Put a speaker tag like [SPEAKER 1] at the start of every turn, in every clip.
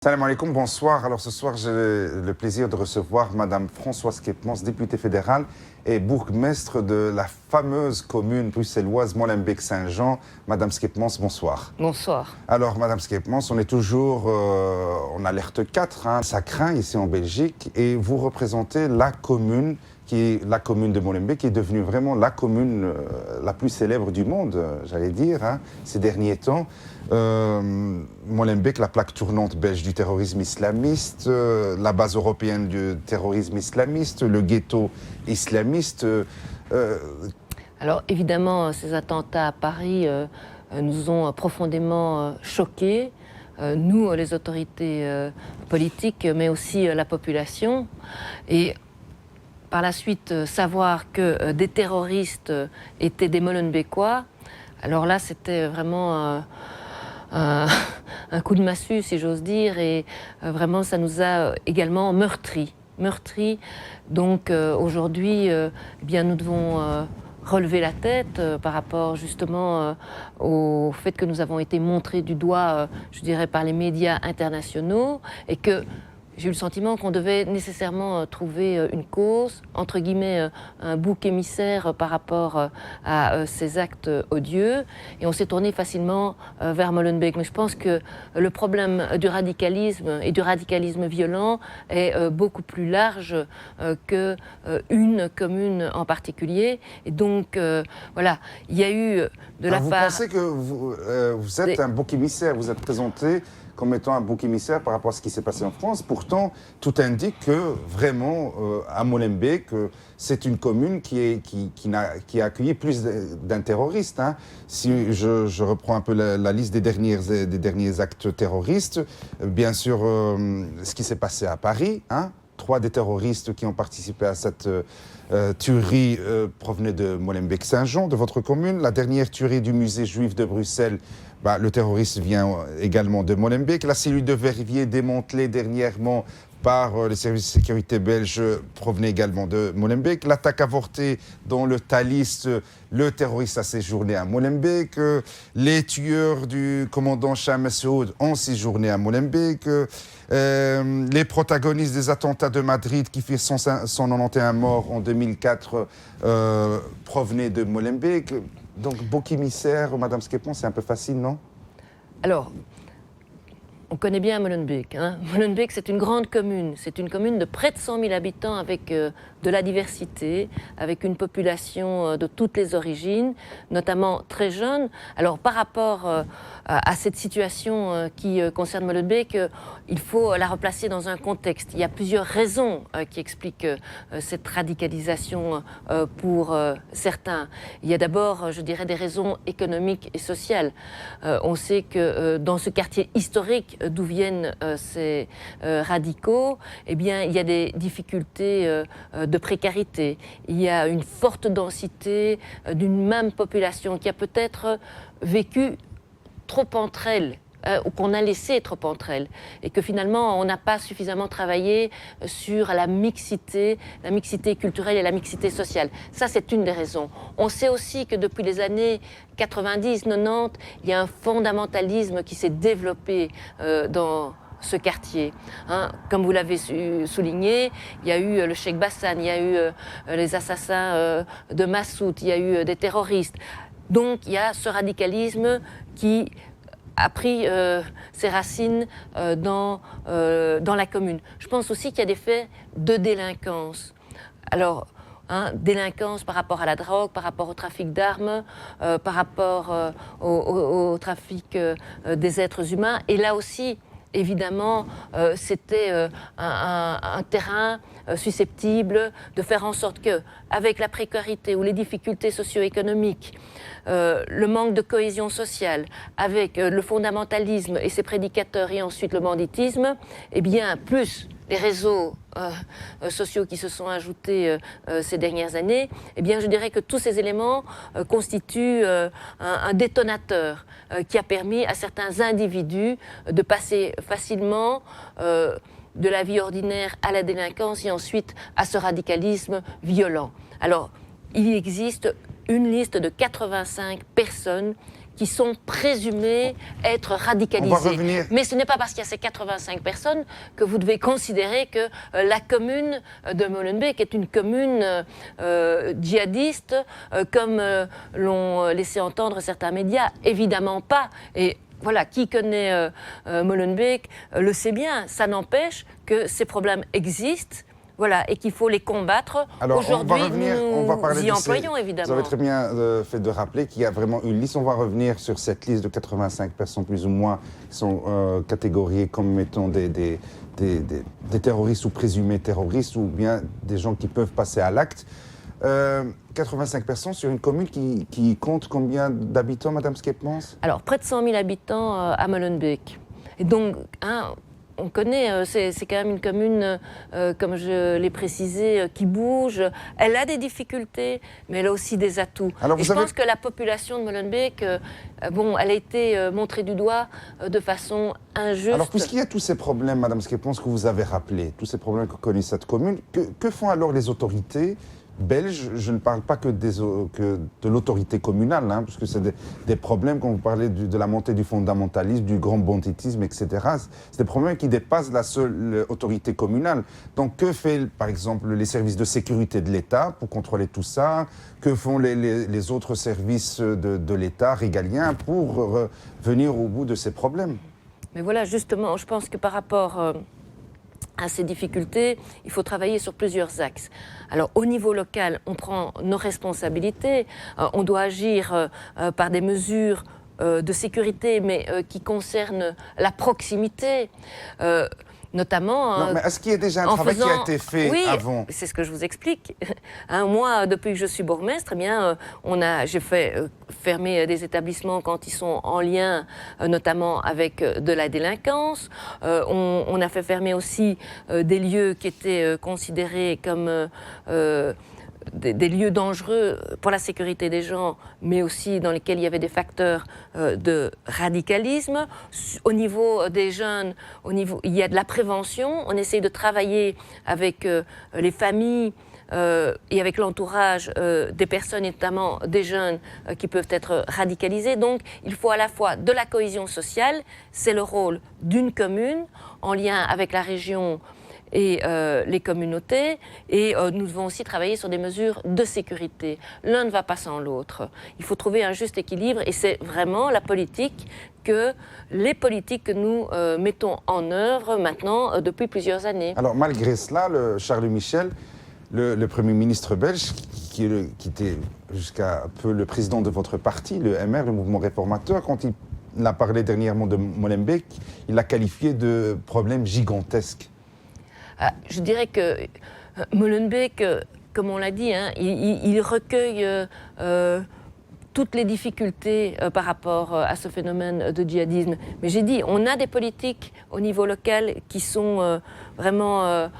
[SPEAKER 1] Salam alaikum, bonsoir. Alors ce soir, j'ai le plaisir de recevoir Madame Françoise Kepmans, députée fédérale et bourgmestre de la fameuse commune bruxelloise Molenbeek-Saint-Jean. Madame Kepmans, bonsoir.
[SPEAKER 2] Bonsoir.
[SPEAKER 1] Alors Madame Kepmans, on est toujours en alerte 4, hein, ça craint ici en Belgique, et vous représentez la commune de Molenbeek, qui est devenue vraiment la commune la plus célèbre du monde, j'allais dire, hein, ces derniers temps. Molenbeek, la plaque tournante belge du terrorisme islamiste, la base européenne du terrorisme islamiste, le ghetto islamiste.
[SPEAKER 2] Alors évidemment, ces attentats à Paris nous ont profondément choqués, nous, les autorités politiques, mais aussi la population. Et par la suite, savoir que des terroristes étaient des Molenbeekois, alors là, c'était vraiment un coup de massue, si j'ose dire, et vraiment, ça nous a également meurtris. Donc aujourd'hui, eh bien, nous devons relever la tête par rapport justement au fait que nous avons été montrés du doigt, je dirais, par les médias internationaux, et que j'ai eu le sentiment qu'on devait nécessairement trouver une cause, entre guillemets un bouc émissaire par rapport à ces actes odieux. Et on s'est tourné facilement vers Molenbeek. Mais je pense que le problème du radicalisme et du radicalisme violent est beaucoup plus large qu'une commune en particulier. Et donc, voilà, il y a eu de la part...
[SPEAKER 1] Vous pensez que vous êtes un bouc émissaire, vous êtes présenté comme étant un bouc émissaire par rapport à ce qui s'est passé en France. Pourtant, tout indique que vraiment, à Molenbeek, c'est une commune qui a accueilli plus d'un terroriste. Hein. Si je reprends un peu la liste des derniers actes terroristes, bien sûr, ce qui s'est passé à Paris, hein, 3 des terroristes qui ont participé à cette tuerie provenaient de Molenbeek-Saint-Jean, de votre commune. La dernière tuerie du musée juif de Bruxelles, le terroriste vient également de Molenbeek. La cellule de Verviers démantelée dernièrement par les services de sécurité belges provenait également de Molenbeek. L'attaque avortée dans le Thalys, le terroriste a séjourné à Molenbeek. Les tueurs du commandant Shah Massoud ont séjourné à Molenbeek. Les protagonistes des attentats de Madrid qui firent 191 morts en 2004 provenaient de Molenbeek. Donc, bouc émissaire, Madame Kepmans, c'est un peu facile, non?
[SPEAKER 2] Alors, on connaît bien Molenbeek. Hein. Molenbeek, c'est une grande commune. C'est une commune de près de 100 000 habitants avec de la diversité, avec une population de toutes les origines, notamment très jeune. Alors, par rapport à cette situation qui concerne Molenbeek, il faut la replacer dans un contexte. Il y a plusieurs raisons qui expliquent cette radicalisation pour certains. Il y a d'abord, je dirais, des raisons économiques et sociales. On sait que dans ce quartier historique d'où viennent ces radicaux, eh bien, il y a des difficultés de précarité. Il y a une forte densité d'une même population qui a peut-être vécu trop entre elles, ou qu'on a laissé trop entre elles, et que finalement on n'a pas suffisamment travaillé sur la mixité culturelle et la mixité sociale. Ça, c'est une des raisons. On sait aussi que depuis les années 90-90, il y a un fondamentalisme qui s'est développé dans ce quartier. Hein. Comme vous l'avez souligné, il y a eu le Cheikh Bassane, il y a eu les assassins de Massoud, il y a eu des terroristes. Donc il y a ce radicalisme qui a pris ses racines dans la commune. Je pense aussi qu'il y a des faits de délinquance. Alors, délinquance par rapport à la drogue, par rapport au trafic d'armes, par rapport au trafic des êtres humains. Et là aussi, évidemment, c'était un terrain susceptible de faire en sorte que, avec la précarité ou les difficultés socio-économiques, le manque de cohésion sociale, avec le fondamentalisme et ses prédicateurs et ensuite le banditisme, eh bien, plus les réseaux sociaux qui se sont ajoutés ces dernières années, eh bien, je dirais que tous ces éléments constituent un détonateur qui a permis à certains individus de passer facilement de la vie ordinaire à la délinquance et ensuite à ce radicalisme violent. Alors, il existe une liste de 85 personnes qui sont présumés être radicalisés.
[SPEAKER 1] On va revenir.
[SPEAKER 2] Mais ce n'est pas parce qu'il y a ces 85 personnes que vous devez considérer que la commune de Molenbeek est une commune djihadiste, comme l'ont laissé entendre certains médias. Évidemment pas. Et voilà, qui connaît Molenbeek le sait bien. Ça n'empêche que ces problèmes existent. Voilà, et qu'il faut les combattre.
[SPEAKER 1] Alors,
[SPEAKER 2] aujourd'hui,
[SPEAKER 1] on va parler
[SPEAKER 2] y employons, évidemment.
[SPEAKER 1] Vous avez très bien fait de rappeler qu'il y a vraiment une liste. On va revenir sur cette liste de 85 personnes, plus ou moins, qui sont catégoriées comme étant des terroristes ou présumés terroristes, ou bien des gens qui peuvent passer à l'acte. 85 personnes sur une commune qui compte combien d'habitants, Madame Skepmans?
[SPEAKER 2] Alors, près de 100 000 habitants à Molenbeek. Et donc, on connaît, c'est quand même une commune, comme je l'ai précisé, qui bouge. Elle a des difficultés, mais elle a aussi des atouts. Et je pense que la population de Molenbeek, elle a été montrée du doigt de façon injuste.
[SPEAKER 1] Alors, puisqu'il y a tous ces problèmes, Madame Skepmans, que vous avez rappelés, tous ces problèmes que connaît cette commune, que font alors les autorités belges? Je ne parle pas que de l'autorité communale, hein, parce que c'est des problèmes, quand vous parlez de la montée du fondamentalisme, du grand banditisme, etc. C'est des problèmes qui dépassent la seule autorité communale. Donc que fait, par exemple, les services de sécurité de l'État pour contrôler tout ça? Que font les autres services de l'État régaliens pour venir au bout de ces problèmes?
[SPEAKER 2] Mais voilà, justement, je pense que par rapport à ces difficultés, il faut travailler sur plusieurs axes. Alors, au niveau local, on prend nos responsabilités. On doit agir par des mesures de sécurité, mais qui concernent la proximité. Notamment.
[SPEAKER 1] Non, mais est-ce qu'il y a déjà un travail qui a été fait avant?
[SPEAKER 2] Oui, c'est ce que je vous explique. Moi, depuis que je suis bourgmestre, j'ai fait fermer des établissements quand ils sont en lien, notamment avec de la délinquance. On a fait fermer aussi des lieux qui étaient considérés comme des lieux dangereux pour la sécurité des gens, mais aussi dans lesquels il y avait des facteurs de radicalisme. Au niveau des jeunes, il y a de la prévention. On essaye de travailler avec les familles et avec l'entourage des personnes, et notamment des jeunes qui peuvent être radicalisés. Donc, il faut à la fois de la cohésion sociale, c'est le rôle d'une commune, en lien avec la région et les communautés, et nous devons aussi travailler sur des mesures de sécurité. L'un ne va pas sans l'autre. Il faut trouver un juste équilibre, et c'est vraiment les politiques que nous mettons en œuvre maintenant depuis plusieurs années.
[SPEAKER 1] Alors malgré cela, Charles Michel, le Premier ministre belge, qui était jusqu'à peu le président de votre parti, le MR, le Mouvement Réformateur, quand il a parlé dernièrement de Molenbeek, il l'a qualifié de problème gigantesque.
[SPEAKER 2] Je dirais que Molenbeek, comme on l'a dit, il recueille toutes les difficultés par rapport à ce phénomène de djihadisme. Mais j'ai dit, on a des politiques au niveau local qui sont vraiment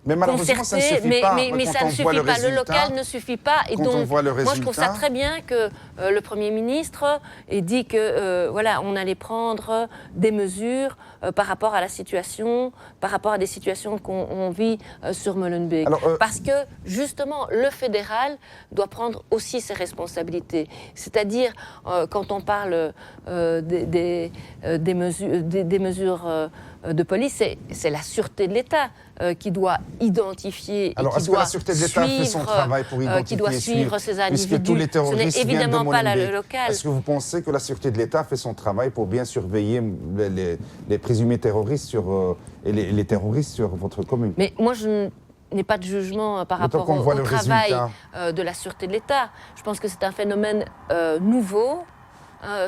[SPEAKER 1] mais malheureusement, ça ne suffit pas.
[SPEAKER 2] Mais ça ne suffit pas. Le local ne suffit pas. Et donc, moi, je trouve ça très bien que le Premier ministre ait dit que, on allait prendre des mesures par rapport à la situation, par rapport à des situations qu'on vit sur Molenbeek. Parce que, justement, le fédéral doit prendre aussi ses responsabilités. C'est-à-dire, quand on parle des mesures de police, c'est la sûreté de l'État qui doit identifier
[SPEAKER 1] Alors,
[SPEAKER 2] et qui doit
[SPEAKER 1] la sûreté de l'État fait son travail pour identifier
[SPEAKER 2] qui doit suivre ces individus.
[SPEAKER 1] Puisque tous les terroristes
[SPEAKER 2] Ce n'est évidemment pas le local.
[SPEAKER 1] Est-ce que vous pensez que la sûreté de l'État fait son travail pour bien surveiller les présumés terroristes et les terroristes sur votre commune?
[SPEAKER 2] Mais moi, je n'ai pas de jugement par rapport au travail de la sûreté de l'État. Je pense que c'est un phénomène nouveau.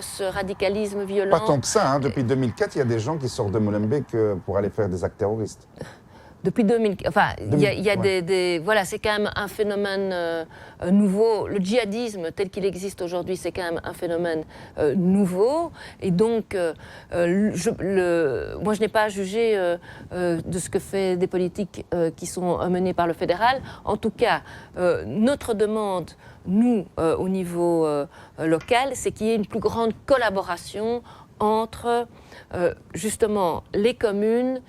[SPEAKER 2] Ce radicalisme violent.
[SPEAKER 1] Pas tant que ça, depuis 2004, il y a des gens qui sortent de Molenbeek pour aller faire des actes terroristes.
[SPEAKER 2] Depuis 2004, il y a voilà, c'est quand même un phénomène nouveau. Le djihadisme tel qu'il existe aujourd'hui, c'est quand même un phénomène nouveau. Et donc, moi, je n'ai pas à juger de ce que fait des politiques qui sont menées par le fédéral. En tout cas, notre demande, nous, au niveau local, c'est qu'il y ait une plus grande collaboration entre, justement, les communes,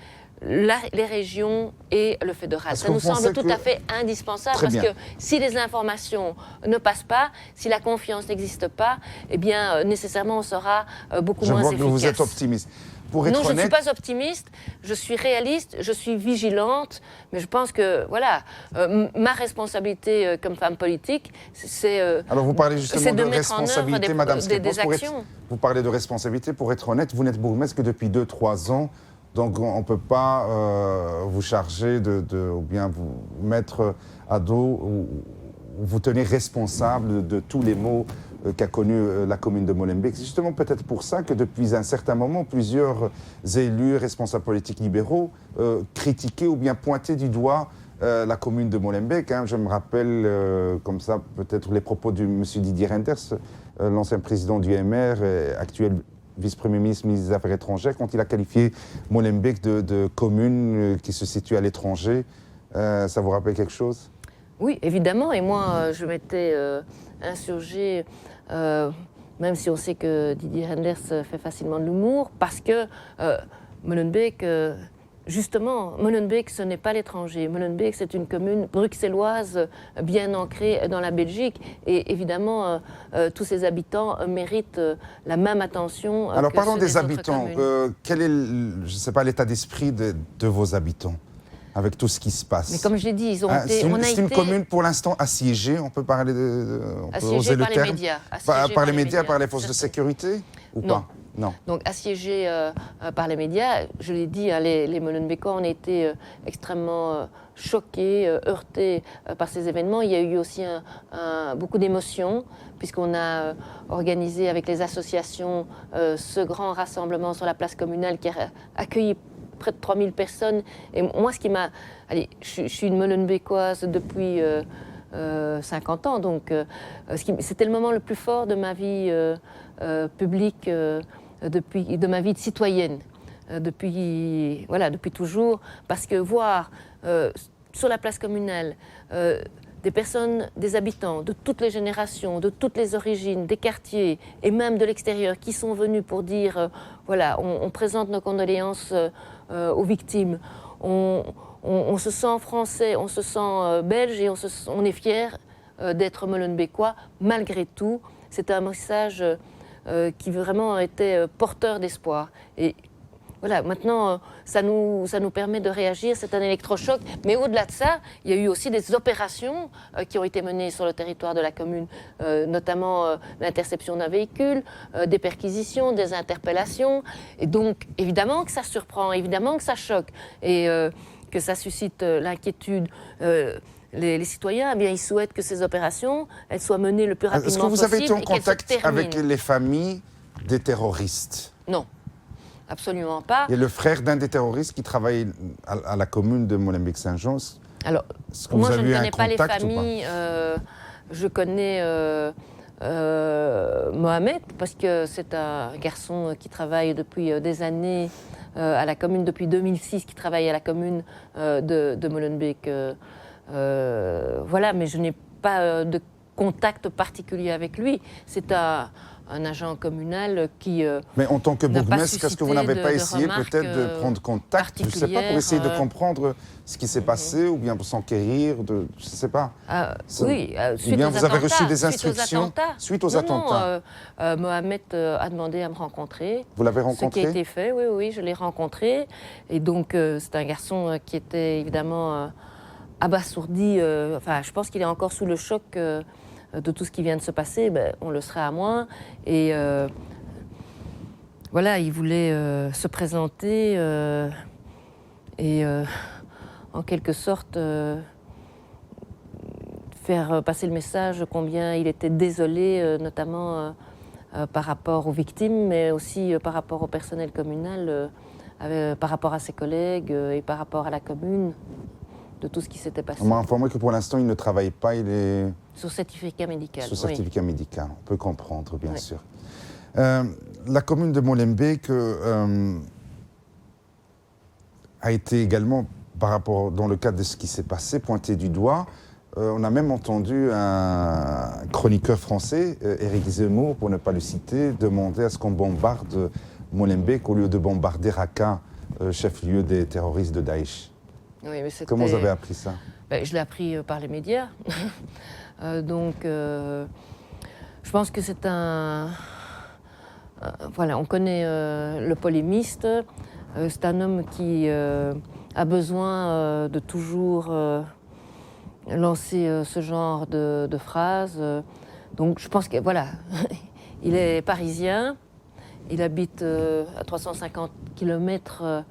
[SPEAKER 2] les régions et le fédéral. Ça nous semble tout à fait indispensable parce que si les informations ne passent pas, si la confiance n'existe pas, eh bien, nécessairement, on sera beaucoup moins efficace.
[SPEAKER 1] Je vois que vous êtes optimiste.
[SPEAKER 2] Non, je ne suis pas optimiste, je suis réaliste, je suis vigilante, mais je pense que, voilà, ma responsabilité comme femme politique, c'est
[SPEAKER 1] Alors vous parlez justement de responsabilité, Madame
[SPEAKER 2] des actions.
[SPEAKER 1] Vous parlez de responsabilité, pour être honnête, vous n'êtes bourgmestre que depuis 2-3 ans, donc on ne peut pas vous charger ou bien vous mettre à dos ou vous tenir responsable de tous les maux qu'a connu la commune de Molenbeek. C'est justement peut-être pour ça que depuis un certain moment, plusieurs élus, responsables politiques libéraux critiquaient ou bien pointaient du doigt la commune de Molenbeek. Je me rappelle comme ça peut-être les propos de M. Didier Reynders, l'ancien président du MR, actuel vice-premier ministre des Affaires étrangères, quand il a qualifié Molenbeek de commune qui se situe à l'étranger. Ça vous rappelle quelque chose ?
[SPEAKER 2] Oui, évidemment. Et moi, je m'étais insurgée, même si on sait que Didier Reynders fait facilement de l'humour, parce que Molenbeek, justement, Molenbeek, ce n'est pas l'étranger. Molenbeek, c'est une commune bruxelloise bien ancrée dans la Belgique. Et évidemment, tous ses habitants méritent la même attention.
[SPEAKER 1] Alors,
[SPEAKER 2] que
[SPEAKER 1] parlons
[SPEAKER 2] ceux
[SPEAKER 1] des habitants. Quel est, je ne sais pas, l'état d'esprit de vos habitants avec tout ce qui se passe?
[SPEAKER 2] Mais comme je l'ai dit, ils ont été...
[SPEAKER 1] C'est une commune pour l'instant assiégée, on peut parler
[SPEAKER 2] assiégée par les médias.
[SPEAKER 1] Par les médias, par les forces de sécurité ou
[SPEAKER 2] non.
[SPEAKER 1] pas? Non.
[SPEAKER 2] Donc assiégés par les médias, je l'ai dit, les Molenbeekois ont été extrêmement choqués, heurtés par ces événements. Il y a eu aussi beaucoup d'émotions, puisqu'on a organisé avec les associations ce grand rassemblement sur la place communale qui a accueilli près de 3000 personnes. Et moi, ce qui m'a... Allez, je suis une Molenbeekoise depuis 50 ans, donc c'était le moment le plus fort de ma vie publique, de ma vie de citoyenne, depuis toujours, parce que voir sur la place communale des personnes, des habitants de toutes les générations, de toutes les origines, des quartiers et même de l'extérieur qui sont venus pour dire voilà, on présente nos condoléances aux victimes, on se sent français, on se sent belge et on est fiers d'être Molenbeekois malgré tout. C'était un message qui vraiment était porteur d'espoir. Et voilà, maintenant, ça nous permet de réagir, c'est un électrochoc. Mais au-delà de ça, il y a eu aussi des opérations qui ont été menées sur le territoire de la commune, notamment l'interception d'un véhicule, des perquisitions, des interpellations. Et donc, évidemment que ça surprend, évidemment que ça choque et que ça suscite l'inquiétude. Les citoyens, eh bien, ils souhaitent que ces opérations elles soient menées le plus rapidement possible.
[SPEAKER 1] Est-ce que vous avez été en
[SPEAKER 2] et qu'elles se
[SPEAKER 1] contact
[SPEAKER 2] terminent.
[SPEAKER 1] avec les familles des terroristes?
[SPEAKER 2] Non. Absolument pas.
[SPEAKER 1] Il y a le frère d'un des terroristes qui travaille à la commune de Molenbeek-Saint-Jean.
[SPEAKER 2] Alors, moi, je ne connais pas les familles. Je connais Mohamed, parce que c'est un garçon qui travaille depuis des années à la commune, depuis 2006, qui travaille à la commune de Molenbeek. Voilà, mais je n'ai pas de contact particulier avec lui. C'est un agent communal qui
[SPEAKER 1] mais en tant que bourgmestre, est-ce que vous n'avez pas essayé peut-être de prendre contact, je ne sais pas, pour essayer de comprendre ce qui s'est passé, ou bien pour s'enquérir, je ne sais pas.
[SPEAKER 2] Oui,
[SPEAKER 1] suite bien aux vous avez reçu des instructions suite aux attentats.
[SPEAKER 2] Non, Mohamed a demandé à me rencontrer.
[SPEAKER 1] Vous l'avez rencontré?
[SPEAKER 2] Ce qui a été fait, oui, je l'ai rencontré. Et donc, c'est un garçon qui était évidemment abasourdi. Enfin, je pense qu'il est encore sous le choc de tout ce qui vient de se passer. Ben, on le serait à moins. Et voilà, il voulait se présenter et en quelque sorte faire passer le message combien il était désolé, notamment par rapport aux victimes, mais aussi par rapport au personnel communal, par rapport à ses collègues et par rapport à la commune, de tout ce qui s'était passé.
[SPEAKER 1] On m'a informé que pour l'instant, il ne travaille pas, il est...
[SPEAKER 2] Sur certificat médical.
[SPEAKER 1] Sur certificat médical, on peut comprendre, bien sûr. La commune de Molenbeek a été également, par rapport, dans le cadre de ce qui s'est passé, pointée du doigt. On a même entendu un chroniqueur français, Éric Zemmour, pour ne pas le citer, demander à ce qu'on bombarde Molenbeek au lieu de bombarder Raqqa chef-lieu des terroristes de Daesh.
[SPEAKER 2] Oui, mais
[SPEAKER 1] Comment vous avez appris ça?
[SPEAKER 2] Ben, je l'ai appris par les médias. Donc, je pense que c'est un... voilà, on connaît le polémiste. C'est un homme qui a besoin de toujours lancer ce genre de phrases. Donc, je pense que, voilà, il est parisien. Il habite à 350 km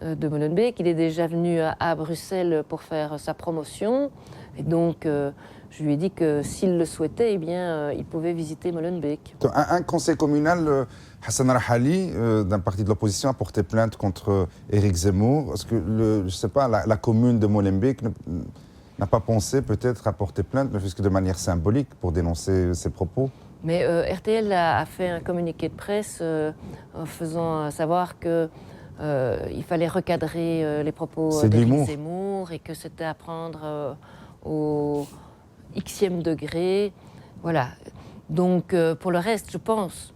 [SPEAKER 2] de Molenbeek. Il est déjà venu à Bruxelles pour faire sa promotion. Et donc, je lui ai dit que s'il le souhaitait, eh bien, il pouvait visiter Molenbeek.
[SPEAKER 1] Un conseil communal, Hassan Rahali, d'un parti de l'opposition, a porté plainte contre Éric Zemmour. Est-ce que, je ne sais pas, la commune de Molenbeek n'a pas pensé peut-être à porter plainte, ne fût-ce que de manière symbolique, pour dénoncer ses propos?
[SPEAKER 2] Mais RTL a fait un communiqué de presse en faisant savoir qu'il fallait recadrer les propos d'Éric Zemmour et que c'était à prendre au xème degré. Voilà. Donc pour le reste, je pense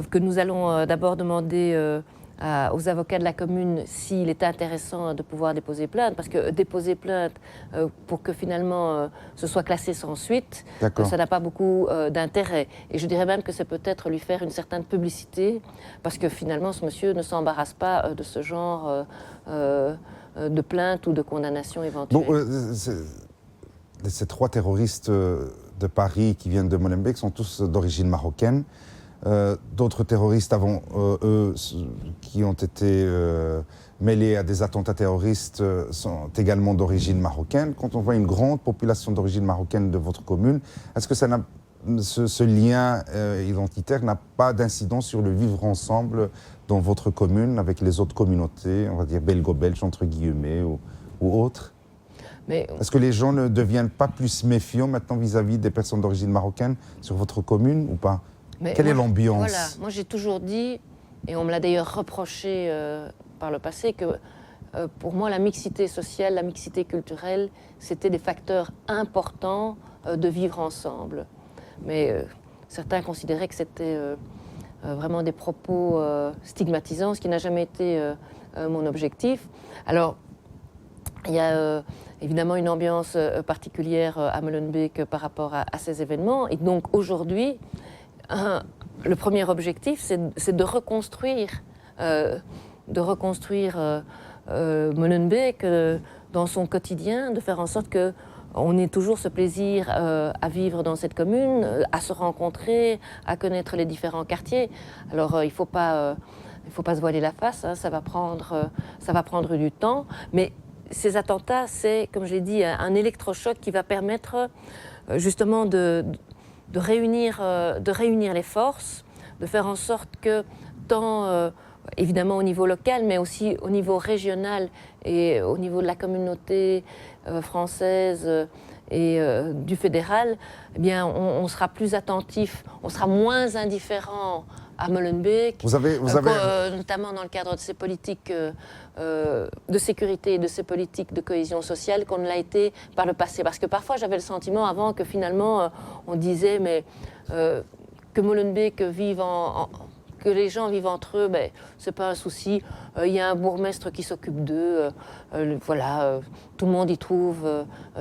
[SPEAKER 2] que nous allons d'abord demander aux avocats de la commune s'il est intéressant de pouvoir déposer plainte, parce que déposer plainte pour que finalement ce soit classé sans suite, ça n'a pas beaucoup d'intérêt. Et je dirais même que c'est peut-être lui faire une certaine publicité, parce que finalement ce monsieur ne s'embarrasse pas de ce genre de plainte ou de condamnation éventuelle.
[SPEAKER 1] Bon, ces trois terroristes de Paris qui viennent de Molenbeek sont tous d'origine marocaine. D'autres terroristes avant eux qui ont été mêlés à des attentats terroristes sont également d'origine marocaine. Quand on voit une grande population d'origine marocaine de votre commune, est-ce que ce lien identitaire n'a pas d'incidence sur le vivre ensemble dans votre commune avec les autres communautés, on va dire belgo-belges entre guillemets ou autres? Est-ce que les gens ne deviennent pas plus méfiants maintenant vis-à-vis des personnes d'origine marocaine sur votre commune ou pas? Quelle est l'ambiance?
[SPEAKER 2] Voilà, moi j'ai toujours dit, et on me l'a d'ailleurs reproché par le passé, que pour moi la mixité sociale, la mixité culturelle, c'était des facteurs importants de vivre ensemble. Mais certains considéraient que c'était vraiment des propos stigmatisants, ce qui n'a jamais été mon objectif. Alors, il y a évidemment une ambiance particulière à Molenbeek par rapport à ces événements. Et donc aujourd'hui, le premier objectif, c'est de reconstruire Molenbeek dans son quotidien, de faire en sorte qu'on ait toujours ce plaisir à vivre dans cette commune, à se rencontrer, à connaître les différents quartiers. Alors il ne faut pas se voiler la face, hein, ça va prendre du temps, mais ces attentats, c'est, comme je l'ai dit, un électrochoc qui va permettre justement de réunir les forces, de faire en sorte que, tant évidemment au niveau local, mais aussi au niveau régional et au niveau de la communauté française et du fédéral, eh bien, on sera plus attentif, on sera moins indifférent à Molenbeek, notamment dans le cadre de ces politiques de sécurité et de ces politiques de cohésion sociale qu'on ne l'a été par le passé. Parce que parfois j'avais le sentiment avant que finalement on disait mais que Molenbeek que les gens vivent entre eux, ben, c'est pas un souci. Il y a un bourgmestre qui s'occupe d'eux. Voilà, tout le monde y trouve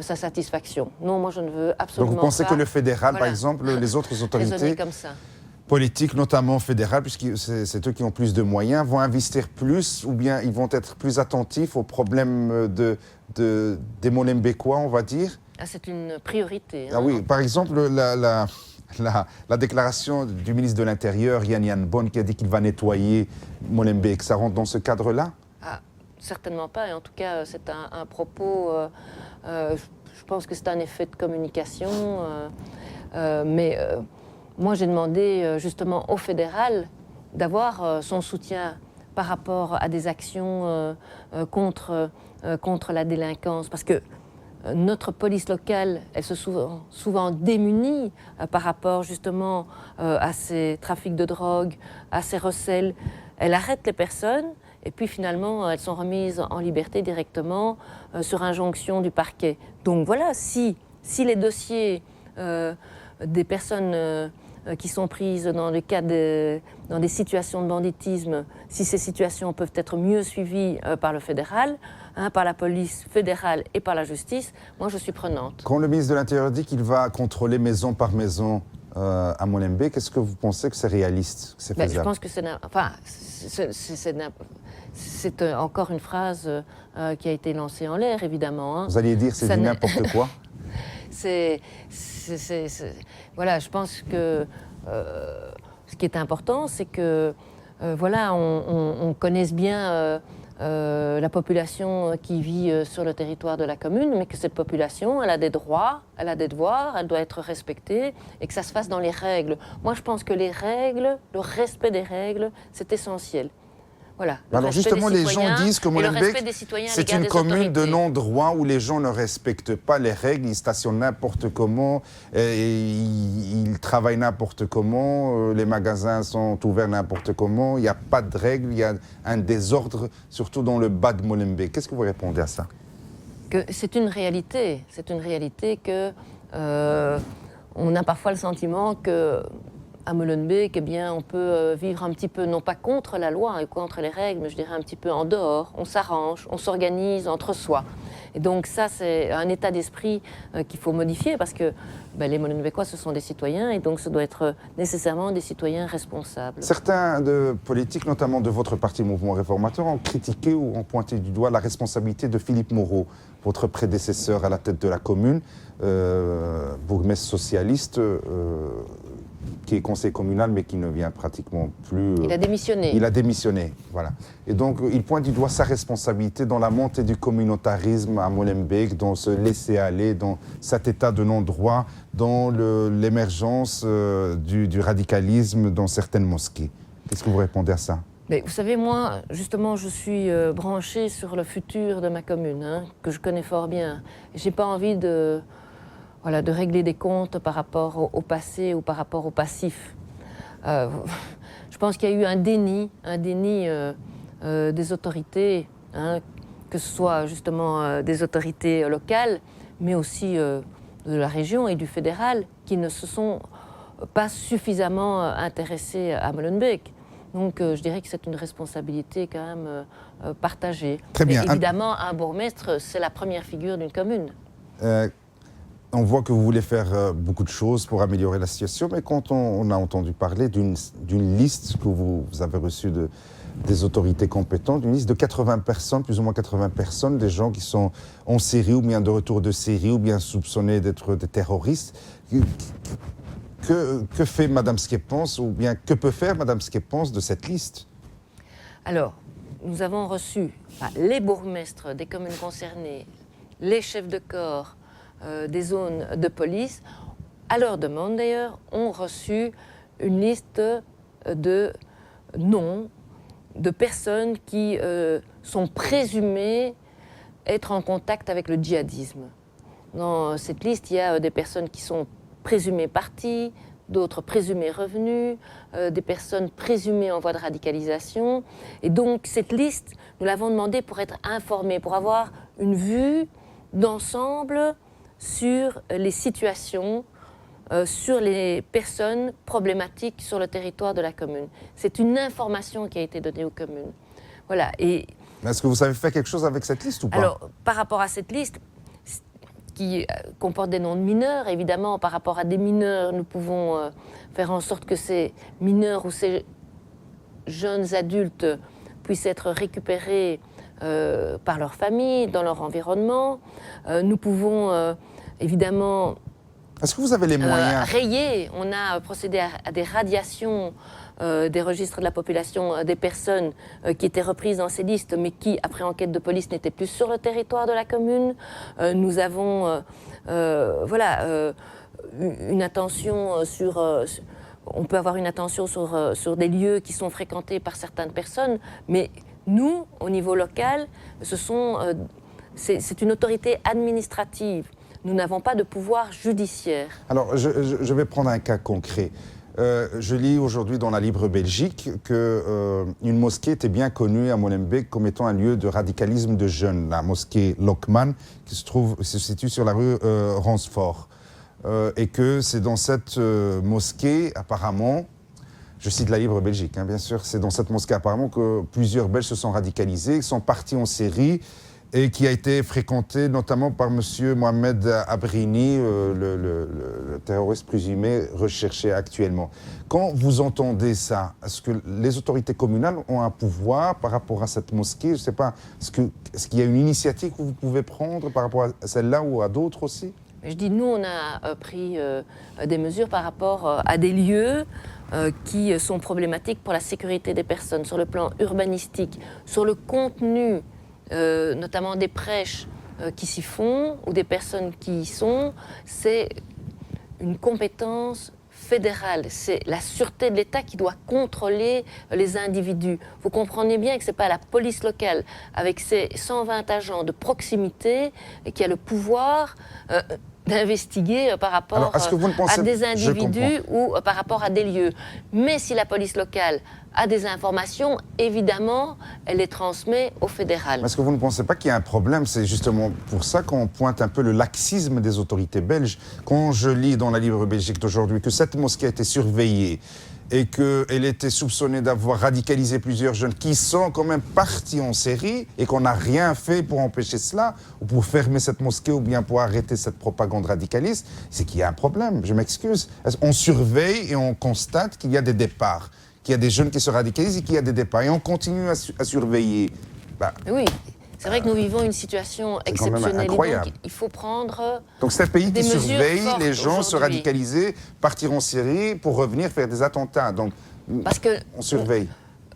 [SPEAKER 2] sa satisfaction. Non, moi je ne veux absolument pas.
[SPEAKER 1] Donc vous pensez que le fédéral, par exemple, les autres autorités
[SPEAKER 2] comme ça.
[SPEAKER 1] Politiques, notamment fédérales, puisque c'est eux qui ont plus de moyens, vont investir plus ou bien ils vont être plus attentifs aux problèmes des Molenbeekois, on va dire?
[SPEAKER 2] C'est une priorité. Hein.
[SPEAKER 1] Ah oui, par exemple, la déclaration du ministre de l'Intérieur, Yann Bonne, qui a dit qu'il va nettoyer Molenbeek, ça rentre dans ce cadre-là?
[SPEAKER 2] Certainement pas, et en tout cas, c'est un propos, je pense que c'est un effet de communication, mais moi j'ai demandé justement au fédéral d'avoir son soutien par rapport à des actions contre la délinquance, parce que notre police locale, elle se souvent démunie par rapport justement à ces trafics de drogue, à ces recels. Elle arrête les personnes et puis finalement elles sont remises en liberté directement sur injonction du parquet. Donc voilà, si les dossiers des personnes qui sont prises dans des situations de banditisme, si ces situations peuvent être mieux suivies par le fédéral, par la police fédérale et par la justice, moi je suis prenante.
[SPEAKER 1] Quand le ministre de l'Intérieur dit qu'il va contrôler maison par maison à Molenbeek, est-ce que vous pensez que c'est réaliste, que c'est faisable?
[SPEAKER 2] Je pense que c'est encore une phrase qui a été lancée en l'air, évidemment.
[SPEAKER 1] Vous alliez dire c'est du n'importe quoi.
[SPEAKER 2] Voilà, je pense que ce qui est important, c'est que voilà, on connaisse bien la population qui vit sur le territoire de la commune, mais que cette population, elle a des droits, elle a des devoirs, elle doit être respectée, et que ça se fasse dans les règles. Moi, je pense que les règles, le respect des règles, c'est essentiel. Voilà.
[SPEAKER 1] Alors justement, les gens disent que Molenbeek, c'est une commune de non-droit où les gens ne respectent pas les règles, ils stationnent n'importe comment, ils travaillent n'importe comment, les magasins sont ouverts n'importe comment, il n'y a pas de règles, il y a un désordre, surtout dans le bas de Molenbeek. Qu'est-ce que vous répondez à ça?
[SPEAKER 2] C'est une réalité que on a parfois le sentiment que à Molenbeek, eh bien, on peut vivre un petit peu, non pas contre la loi et contre les règles, mais je dirais un petit peu en dehors. On s'arrange, on s'organise entre soi. Et donc ça, c'est un état d'esprit qu'il faut modifier parce que les Molenbeekois, ce sont des citoyens et donc ça doit être nécessairement des citoyens responsables.
[SPEAKER 1] Certains politiques, notamment de votre parti Mouvement Réformateur, ont critiqué ou ont pointé du doigt la responsabilité de Philippe Moreau, votre prédécesseur à la tête de la commune, bourgmestre socialiste, qui est conseiller communal, mais qui ne vient pratiquement plus...
[SPEAKER 2] Il a démissionné.
[SPEAKER 1] Il a démissionné, voilà. Et donc, il pointe du doigt sa responsabilité dans la montée du communautarisme à Molenbeek, dans ce laisser-aller, dans cet état de non-droit, dans l'émergence du radicalisme dans certaines mosquées. Qu'est-ce que vous répondez à ça?
[SPEAKER 2] Mais vous savez, moi, justement, je suis branchée sur le futur de ma commune, que je connais fort bien. Je n'ai pas envie de régler des comptes par rapport au passé ou par rapport au passif. Je pense qu'il y a eu un déni des autorités, que ce soit justement des autorités locales, mais aussi de la région et du fédéral, qui ne se sont pas suffisamment intéressés à Molenbeek. Donc je dirais que c'est une responsabilité quand même partagée.
[SPEAKER 1] Très bien.
[SPEAKER 2] Mais évidemment, un bourgmestre, c'est la première figure d'une commune.
[SPEAKER 1] On voit que vous voulez faire beaucoup de choses pour améliorer la situation, mais quand on a entendu parler d'une liste que vous avez reçue des autorités compétentes, une liste de 80 personnes, plus ou moins 80 personnes, des gens qui sont en Syrie ou bien de retour de Syrie ou bien soupçonnés d'être des terroristes, que fait Mme Schepens ou bien que peut faire Mme Schepens de cette liste?
[SPEAKER 2] Alors, nous avons reçu les bourgmestres des communes concernées, les chefs de corps, des zones de police, à leur demande d'ailleurs, ont reçu une liste de noms de personnes qui sont présumées être en contact avec le djihadisme. Dans cette liste, il y a des personnes qui sont présumées parties, d'autres présumées revenues, des personnes présumées en voie de radicalisation. Et donc cette liste, nous l'avons demandée pour être informés, pour avoir une vue d'ensemble sur les situations, sur les personnes problématiques sur le territoire de la commune. C'est une information qui a été donnée aux communes. Voilà. Et
[SPEAKER 1] est-ce que vous savez faire quelque chose avec cette liste ou pas?
[SPEAKER 2] Alors, par rapport à cette liste, qui comporte des noms de mineurs, évidemment, par rapport à des mineurs, nous pouvons faire en sorte que ces mineurs ou ces jeunes adultes puissent être récupérés par leur famille, dans leur environnement. Nous pouvons évidemment...
[SPEAKER 1] Est-ce que vous avez les moyens
[SPEAKER 2] rayer, on a procédé à des radiations des registres de la population des personnes qui étaient reprises dans ces listes, mais qui, après enquête de police, n'étaient plus sur le territoire de la commune. Nous avons une attention sur... on peut avoir une attention sur des lieux qui sont fréquentés par certaines personnes, mais nous, au niveau local, c'est une autorité administrative. Nous n'avons pas de pouvoir judiciaire.
[SPEAKER 1] Alors, je vais prendre un cas concret. Je lis aujourd'hui dans la Libre Belgique qu'une mosquée était bien connue à Molenbeek comme étant un lieu de radicalisme de jeunes, la mosquée Lokman, qui se situe sur la rue Ransfort. et que c'est dans cette mosquée, apparemment, je cite la Libre Belgique, bien sûr, c'est dans cette mosquée apparemment que plusieurs Belges se sont radicalisés, sont partis en Syrie et qui a été fréquentée notamment par M. Mohamed Abrini, le terroriste présumé recherché actuellement. Quand vous entendez ça, est-ce que les autorités communales ont un pouvoir par rapport à cette mosquée? Je ne sais pas, est-ce qu'il y a une initiative que vous pouvez prendre par rapport à celle-là ou à d'autres aussi?
[SPEAKER 2] Je dis, nous, on a pris des mesures par rapport à des lieux qui sont problématiques pour la sécurité des personnes, sur le plan urbanistique, sur le contenu, notamment des prêches qui s'y font ou des personnes qui y sont. C'est une compétence fédérale, c'est la sûreté de l'État qui doit contrôler les individus. Vous comprenez bien que ce n'est pas la police locale, avec ses 120 agents de proximité, qui a le pouvoir d'investiguer par rapport à des individus ou par rapport à des lieux. Mais si la police locale a des informations, évidemment, elle les transmet au fédéral.
[SPEAKER 1] Est-ce que vous ne pensez pas qu'il y a un problème? C'est justement pour ça qu'on pointe un peu le laxisme des autorités belges. Quand je lis dans la Libre Belgique d'aujourd'hui que cette mosquée a été surveillée et qu'elle était soupçonnée d'avoir radicalisé plusieurs jeunes qui sont quand même partis en Syrie et qu'on n'a rien fait pour empêcher cela, ou pour fermer cette mosquée, ou bien pour arrêter cette propagande radicaliste, c'est qu'il y a un problème, je m'excuse. On surveille et on constate qu'il y a des départs, qu'il y a des jeunes qui se radicalisent et qu'il y a des départs, et on continue à surveiller.
[SPEAKER 2] Oui. C'est vrai que nous vivons une situation exceptionnelle. Donc, il faut prendre.
[SPEAKER 1] Donc c'est un pays qui surveille les gens se radicaliser, partir en Syrie pour revenir faire des attentats. Donc
[SPEAKER 2] parce que
[SPEAKER 1] on surveille.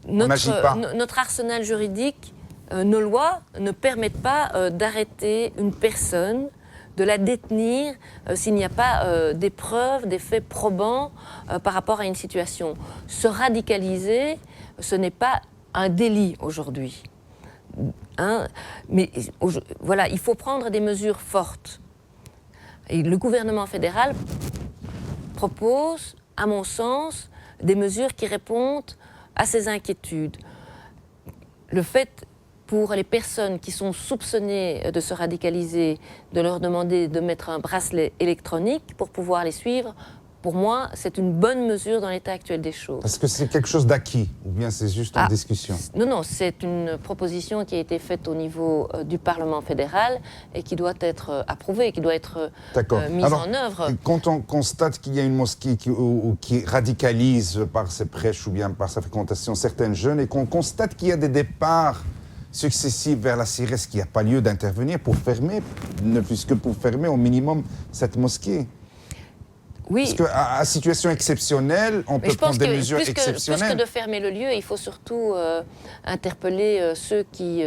[SPEAKER 1] On n'agit pas.
[SPEAKER 2] Notre arsenal juridique, nos lois ne permettent pas d'arrêter une personne, de la détenir s'il n'y a pas des preuves, des faits probants par rapport à une situation. Se radicaliser, ce n'est pas un délit aujourd'hui. Mais voilà, il faut prendre des mesures fortes. Et le gouvernement fédéral propose, à mon sens, des mesures qui répondent à ces inquiétudes. Le fait, pour les personnes qui sont soupçonnées de se radicaliser, de leur demander de mettre un bracelet électronique pour pouvoir les suivre, pour moi, c'est une bonne mesure dans l'état actuel des choses.
[SPEAKER 1] Est-ce que c'est quelque chose d'acquis ou bien c'est juste en discussion?
[SPEAKER 2] Non, c'est une proposition qui a été faite au niveau du Parlement fédéral et qui doit être approuvée, qui doit être mise en œuvre.
[SPEAKER 1] Quand on constate qu'il y a une mosquée qui radicalise par ses prêches ou bien par sa fréquentation certains jeunes et qu'on constate qu'il y a des départs successifs vers la Syrie, est-ce qu'il n'y a pas lieu d'intervenir pour fermer, ne fût-ce que pour fermer au minimum cette mosquée?
[SPEAKER 2] Oui.
[SPEAKER 1] Parce qu'à situation exceptionnelle, on peut prendre des mesures exceptionnelles.
[SPEAKER 2] Plus que de fermer le lieu, il faut surtout interpeller ceux qui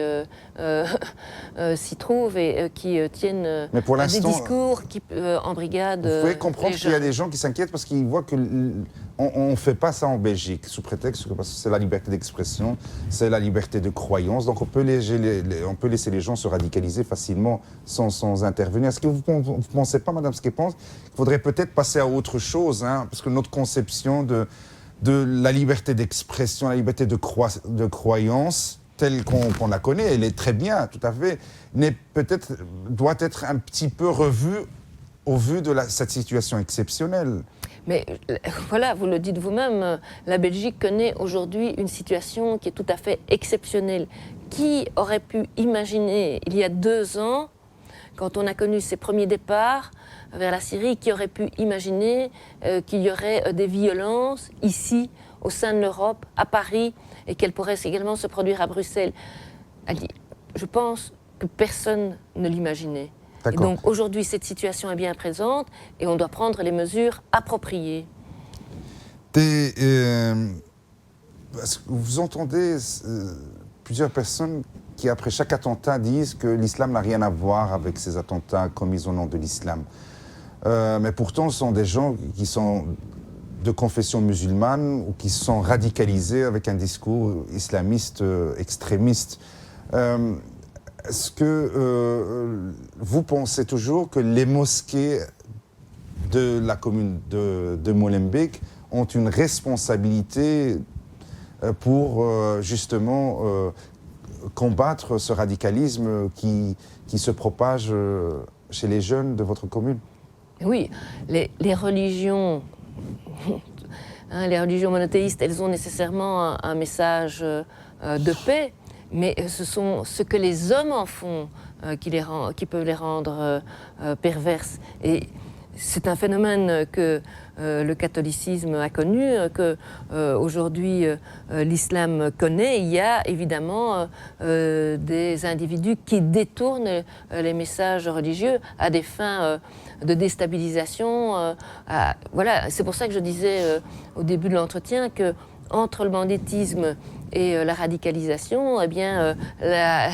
[SPEAKER 2] s'y trouvent et qui tiennent des discours en brigade.
[SPEAKER 1] Vous pouvez comprendre qu'il y a des gens qui s'inquiètent parce qu'ils voient qu'on ne fait pas ça en Belgique, sous prétexte que c'est la liberté d'expression, c'est la liberté de croyance. Donc on peut laisser les gens se radicaliser facilement sans intervenir. Est-ce que vous ne pensez pas, Madame Skepans, qu'il faudrait peut-être passer à autre chose, parce que notre conception de la liberté d'expression, la liberté de croyance, telle qu'on la connaît, elle est très bien, tout à fait, mais peut-être doit être un petit peu revue au vu de cette situation exceptionnelle.
[SPEAKER 2] Mais voilà, vous le dites vous-même, la Belgique connaît aujourd'hui une situation qui est tout à fait exceptionnelle. Qui aurait pu imaginer, il y a 2 ans, quand on a connu ces premiers départs vers la Syrie, qui aurait pu imaginer qu'il y aurait des violences ici, au sein de l'Europe, à Paris, et qu'elles pourraient également se produire à Bruxelles? Je pense que personne ne l'imaginait. Et donc aujourd'hui, cette situation est bien présente et on doit prendre les mesures appropriées.
[SPEAKER 1] Vous entendez plusieurs personnes qui, après chaque attentat, disent que l'islam n'a rien à voir avec ces attentats commis au nom de l'islam. Mais pourtant, ce sont des gens qui sont de confession musulmane ou qui sont radicalisés avec un discours islamiste extrémiste. Est-ce que vous pensez toujours que les mosquées de la commune de Molenbeek ont une responsabilité pour justement combattre ce radicalisme qui se propage chez les jeunes de votre commune?
[SPEAKER 2] Oui, les religions, les religions monothéistes, elles ont nécessairement un message de paix, mais ce sont ce que les hommes en font qui peuvent les rendre perverses. Et c'est un phénomène que le catholicisme a connu, que aujourd'hui l'islam connaît. Il y a évidemment des individus qui détournent les messages religieux à des fins de déstabilisation. Voilà, c'est pour ça que je disais au début de l'entretien que entre le banditisme et la radicalisation, eh bien, la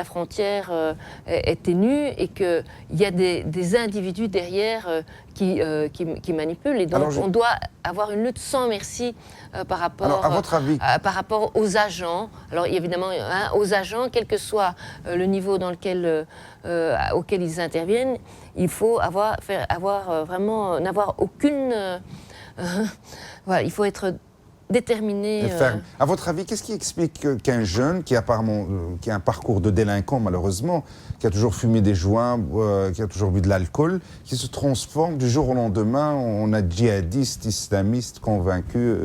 [SPEAKER 2] frontière est ténue et qu'il y a des individus derrière qui manipulent. Et donc, on doit avoir une lutte sans merci par rapport,
[SPEAKER 1] à votre avis,
[SPEAKER 2] par rapport aux agents. Alors, évidemment, aux agents, quel que soit le niveau dans lequel, auquel ils interviennent, il faut n'avoir aucune... voilà, il faut être déterminé.
[SPEAKER 1] Ferme. À votre avis, qu'est-ce qui explique qu'un jeune qui apparemment qui a un parcours de délinquant malheureusement, qui a toujours fumé des joints, qui a toujours bu de l'alcool, qui se transforme du jour au lendemain en un djihadiste islamiste convaincu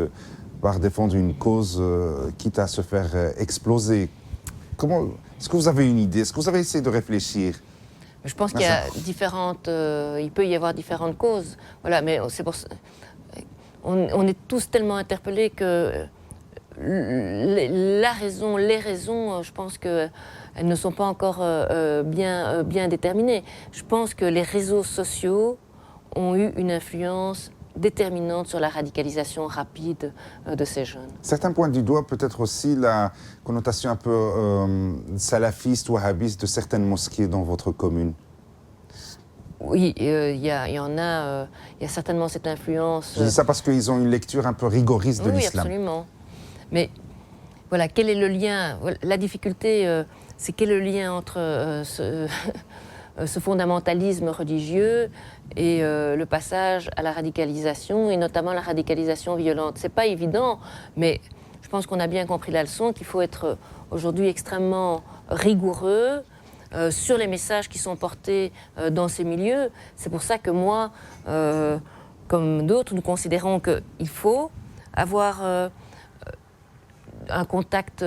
[SPEAKER 1] par défendre une cause quitte à se faire exploser? Est-ce que vous avez une idée? Est-ce que vous avez essayé de réfléchir?
[SPEAKER 2] Je pense qu'il y a il peut y avoir différentes causes. Voilà, mais c'est pour ça. On est tous tellement interpellés que les raisons, je pense qu'elles ne sont pas encore bien déterminées. Je pense que les réseaux sociaux ont eu une influence déterminante sur la radicalisation rapide de ces jeunes.
[SPEAKER 1] Certains pointent du doigt peut-être aussi la connotation un peu salafiste, wahhabiste de certaines mosquées dans votre commune.
[SPEAKER 2] Oui, il y en a, il y a certainement cette influence.
[SPEAKER 1] Je dis ça parce qu'ils ont une lecture un peu rigoriste de l'islam.
[SPEAKER 2] Oui, absolument. Mais voilà, quel est le lien? La difficulté, c'est quel est le lien entre ce fondamentalisme religieux et le passage à la radicalisation, et notamment la radicalisation violente. C'est pas évident, mais je pense qu'on a bien compris la leçon, qu'il faut être aujourd'hui extrêmement rigoureux sur les messages qui sont portés dans ces milieux. C'est pour ça que moi, comme d'autres, nous considérons qu'il faut avoir un contact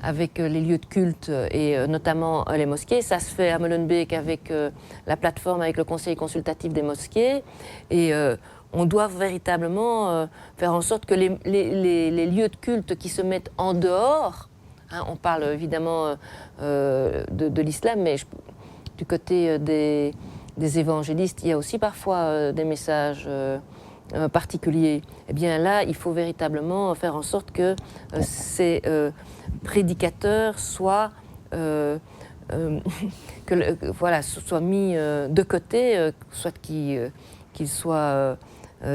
[SPEAKER 2] avec les lieux de culte et notamment les mosquées. Ça se fait à Molenbeek avec la plateforme, avec le conseil consultatif des mosquées. Et on doit véritablement faire en sorte que les lieux de culte qui se mettent en dehors, on parle évidemment de l'islam, mais du côté des évangélistes, il y a aussi parfois des messages particuliers. Eh bien là, il faut véritablement faire en sorte que ces prédicateurs soient soient mis de côté, soit qu'ils soient,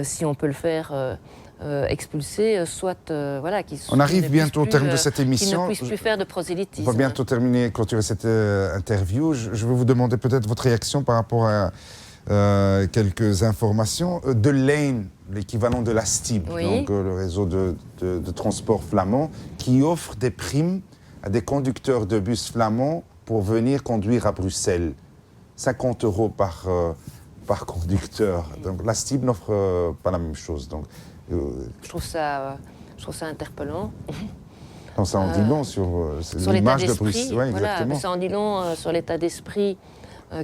[SPEAKER 2] si on peut le faire, expulsés, soit
[SPEAKER 1] On arrive bientôt au terme de cette émission.
[SPEAKER 2] Qui ne puissent plus faire de prosélytisme.
[SPEAKER 1] On va bientôt clôturer cette interview. Je vais vous demander peut-être votre réaction par rapport à quelques informations. De Lane, l'équivalent de la STIB, donc le réseau de transport flamand, qui offre des primes à des conducteurs de bus flamands pour venir conduire à Bruxelles. 50 € par conducteur. Donc la STIB n'offre pas la même chose. Donc,
[SPEAKER 2] je trouve ça interpellant.
[SPEAKER 1] Donc ça en dit long sur l'image de Bruxelles. Ouais,
[SPEAKER 2] voilà, ça en dit long sur l'état d'esprit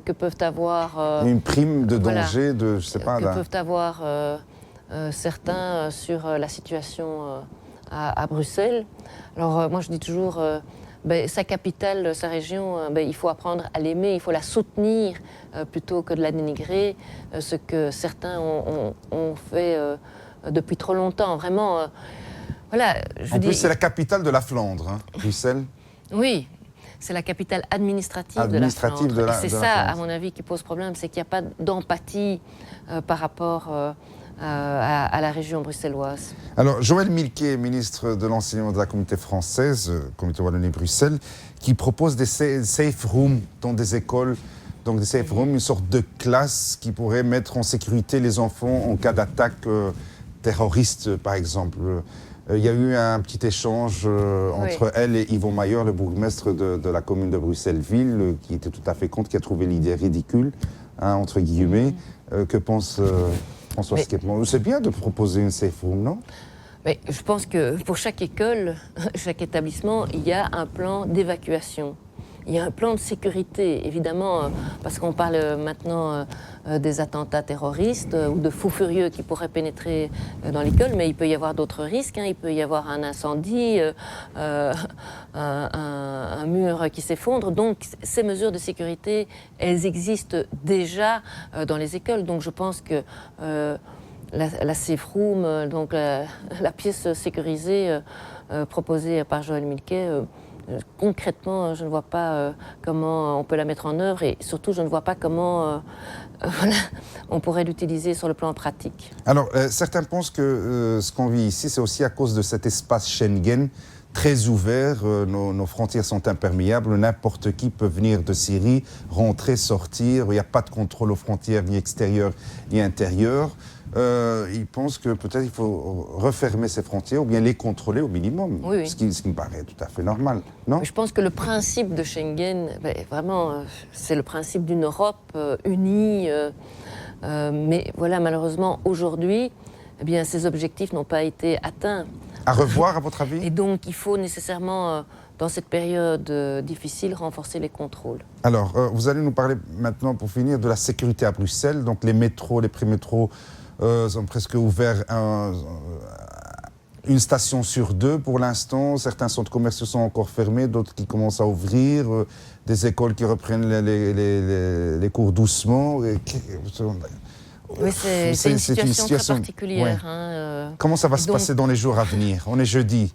[SPEAKER 2] que peuvent avoir...
[SPEAKER 1] une prime de danger, je sais pas...
[SPEAKER 2] Que peuvent avoir certains sur la situation à Bruxelles. Alors moi je dis toujours, sa capitale, sa région, il faut apprendre à l'aimer, il faut la soutenir plutôt que de la dénigrer, ce que certains ont fait depuis trop longtemps. Vraiment,
[SPEAKER 1] plus c'est la capitale de la Flandre, Bruxelles.
[SPEAKER 2] Oui. C'est la capitale administrative de la Flandre. C'est ça, à mon avis, qui pose problème, c'est qu'il n'y a pas d'empathie par rapport à la région bruxelloise.
[SPEAKER 1] Alors, Joël Milquet, ministre de l'Enseignement de la Communauté française, Communauté Wallonie-Bruxelles, qui propose des safe rooms dans des écoles. Donc des safe rooms, une sorte de classe qui pourrait mettre en sécurité les enfants en cas d'attaque terroriste, par exemple. Il y a eu un petit échange entre elle et Yvon Mayer, le bourgmestre de la commune de Bruxelles-Ville, qui était tout à fait contre, qui a trouvé l'idée ridicule. hein, entre guillemets. Que pense François Skepmans? C'est bien de proposer une safe room, non?
[SPEAKER 2] Mais je pense que pour chaque école, chaque établissement, il y a un plan d'évacuation. Il y a un plan de sécurité, évidemment, parce qu'on parle maintenant des attentats terroristes ou de fous furieux qui pourraient pénétrer dans l'école, mais il peut y avoir d'autres risques. Hein. Il peut y avoir un incendie, un mur qui s'effondre. Donc, ces mesures de sécurité, elles existent déjà dans les écoles. Donc, je pense que la safe room, donc la pièce sécurisée proposée par Joël Milquet, concrètement, je ne vois pas comment on peut la mettre en œuvre et surtout, je ne vois pas comment voilà, on pourrait l'utiliser sur le plan pratique.
[SPEAKER 1] Alors, certains pensent que ce qu'on vit ici, c'est aussi à cause de cet espace Schengen très ouvert. Nos frontières sont imperméables. N'importe qui peut venir de Syrie, rentrer, sortir. Il n'y a pas de contrôle aux frontières, ni extérieures, ni intérieures. Ils pensent que peut-être il faut refermer ces frontières ou bien les contrôler au minimum,
[SPEAKER 2] oui.
[SPEAKER 1] Ce qui me paraît tout à fait normal, non?
[SPEAKER 2] Je pense que le principe de Schengen, vraiment, c'est le principe d'une Europe unie. Mais voilà, malheureusement, aujourd'hui, eh bien, ces objectifs n'ont pas été atteints.
[SPEAKER 1] À revoir, à votre avis?
[SPEAKER 2] Et donc, il faut nécessairement, dans cette période difficile, renforcer les contrôles.
[SPEAKER 1] Alors, vous allez nous parler maintenant, pour finir, de la sécurité à Bruxelles. Donc, les métros, les prémétros sont presque ouverts une station sur deux pour l'instant. Certains centres commerciaux sont encore fermés, d'autres qui commencent à ouvrir, des écoles qui reprennent les cours doucement.
[SPEAKER 2] Oui, c'est une situation très particulière.
[SPEAKER 1] Ouais.
[SPEAKER 2] Hein,
[SPEAKER 1] Comment ça va se passer dans les jours à venir? On est jeudi.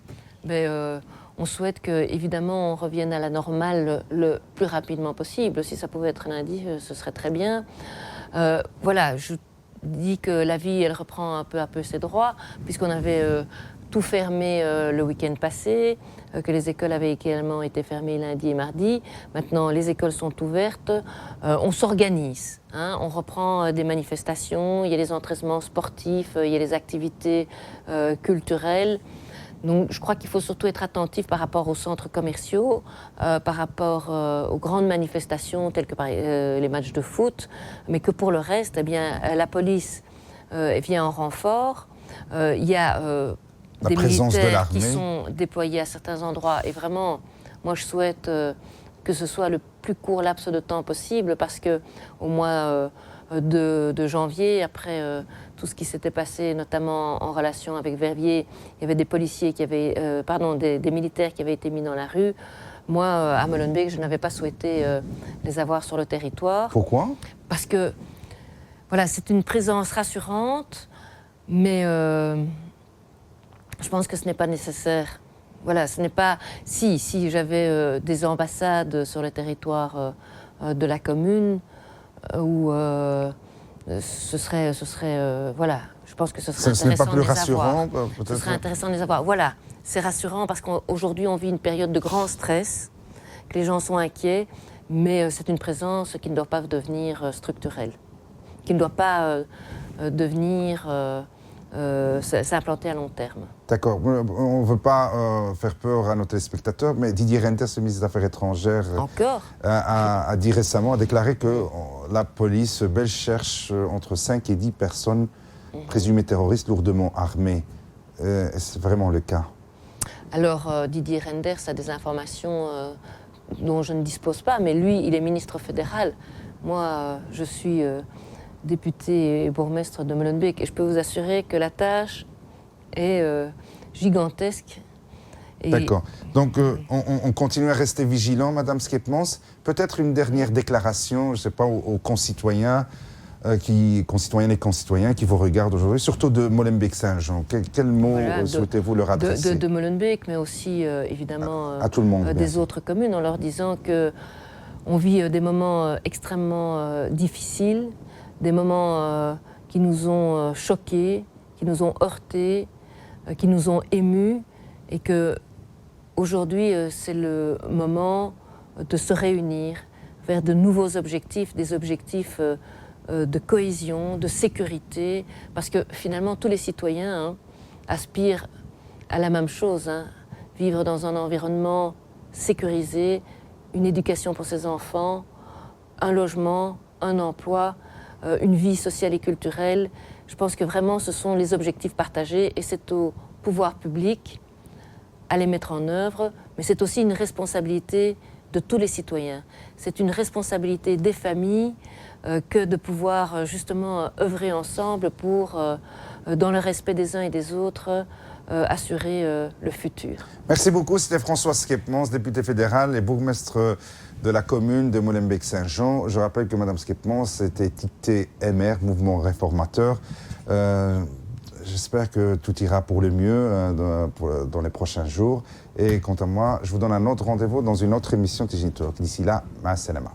[SPEAKER 2] On souhaite que, évidemment, on revienne à la normale le plus rapidement possible. Si ça pouvait être lundi, ce serait très bien. Voilà, je dis que la vie, elle reprend un peu à peu ses droits, puisqu'on avait tout fermé le week-end passé, que les écoles avaient également été fermées lundi et mardi. Maintenant, les écoles sont ouvertes. On s'organise. Hein, on reprend des manifestations, il y a les entraînements sportifs, il y a les activités culturelles. Donc, je crois qu'il faut surtout être attentif par rapport aux centres commerciaux, par rapport aux grandes manifestations telles que les matchs de foot, mais que pour le reste, eh bien, la police vient en renfort. Il y a des militaires qui sont déployés à certains endroits. Et vraiment, moi, je souhaite que ce soit le plus court laps de temps possible, parce qu'au mois de janvier, après tout ce qui s'était passé, notamment en relation avec Verviers, il y avait des policiers qui avaient, des militaires qui avaient été mis dans la rue. Moi, à Molenbeek, je n'avais pas souhaité les avoir sur le territoire.
[SPEAKER 1] Pourquoi? Parce
[SPEAKER 2] que, voilà, c'est une présence rassurante, mais je pense que ce n'est pas nécessaire. Voilà, ce n'est pas... Si j'avais des ambassades sur le territoire de la commune, où ce serait voilà, je pense que ce serait intéressant
[SPEAKER 1] n'est pas plus
[SPEAKER 2] de les
[SPEAKER 1] rassurant,
[SPEAKER 2] avoir. Ce serait intéressant de les avoir. Voilà, c'est rassurant parce qu'aujourd'hui on vit une période de grand stress, que les gens sont inquiets, mais c'est une présence qui ne doit pas devenir structurelle, qui ne doit pas devenir s'implanter à long terme.
[SPEAKER 1] D'accord. On ne veut pas faire peur à nos téléspectateurs, mais Didier Reynders, le ministre des Affaires étrangères, a dit récemment, a déclaré que la police belge cherche entre 5 et 10 personnes présumées terroristes lourdement armées. Est-ce vraiment le cas? Alors,
[SPEAKER 2] Didier Reynders a des informations dont je ne dispose pas, mais lui, il est ministre fédéral. Moi, je suis député et bourgmestre de Molenbeek, et je peux vous assurer que la tâche est gigantesque.
[SPEAKER 1] D'accord. Donc, on continue à rester vigilant, Madame Skepmans. Peut-être une dernière déclaration, je ne sais pas, aux concitoyens, concitoyennes et concitoyens qui vous regardent aujourd'hui, surtout de Molenbeek-Saint-Jean. Quel mot souhaitez-vous leur adresser?
[SPEAKER 2] De Molenbeek, mais aussi, évidemment,
[SPEAKER 1] à tout le monde,
[SPEAKER 2] des autres communes, en leur disant qu'on vit des moments extrêmement difficiles, des moments qui nous ont choqués, qui nous ont heurtés, qui nous ont émus, et que aujourd'hui c'est le moment de se réunir vers de nouveaux objectifs, des objectifs de cohésion, de sécurité, parce que finalement tous les citoyens aspirent à la même chose, vivre dans un environnement sécurisé, une éducation pour ses enfants, un logement un emploi, une vie sociale et culturelle. Je pense que vraiment ce sont les objectifs partagés et c'est au pouvoir public à les mettre en œuvre, mais c'est aussi une responsabilité de tous les citoyens. C'est une responsabilité des familles que de pouvoir justement œuvrer ensemble pour, dans le respect des uns et des autres, assurer le futur.
[SPEAKER 1] Merci beaucoup. C'était François Schepmans, député fédéral et bourgmestre de la commune de Molenbeek-Saint-Jean. Je rappelle que Mme Schepmans était étiquetée MR, Mouvement Réformateur. J'espère que tout ira pour le mieux dans les prochains jours. Et quant à moi, je vous donne un autre rendez-vous dans une autre émission Tigin Talk. D'ici là, ma salama.